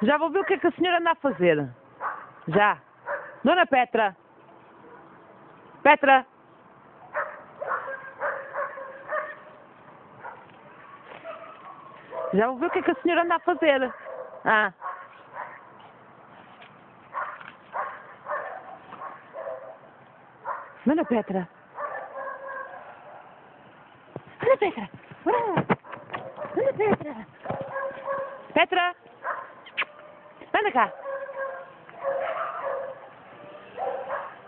Já vou ver o que é que a senhora anda a fazer. Já. Dona Petra. Petra. Já vou ver o que é que a senhora anda a fazer. Ah. Dona Petra. Dona Petra. Dona Petra. Petra. Anda cá.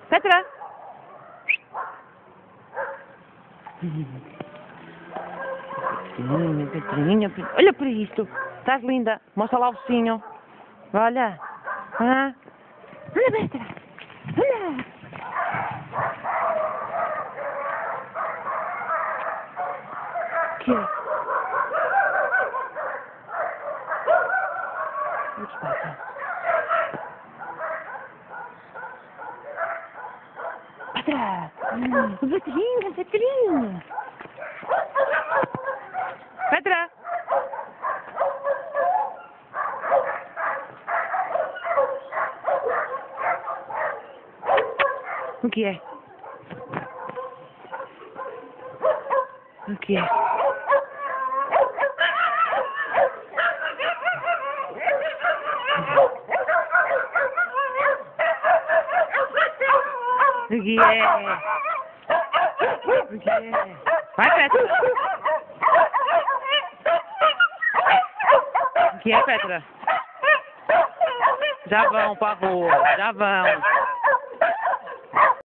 Petra. Petrinha. Olha para isto. Estás linda. Mostra lá o focinho. Olha. Ah. Olha, Petra. Olha. O que é? O que se passa? Petra. Petrinha, Petrinha. Petra. O que é? O que é? O que é? O que é? Vai, Petra! O que é, Petra? Já vão para a rua, já vão.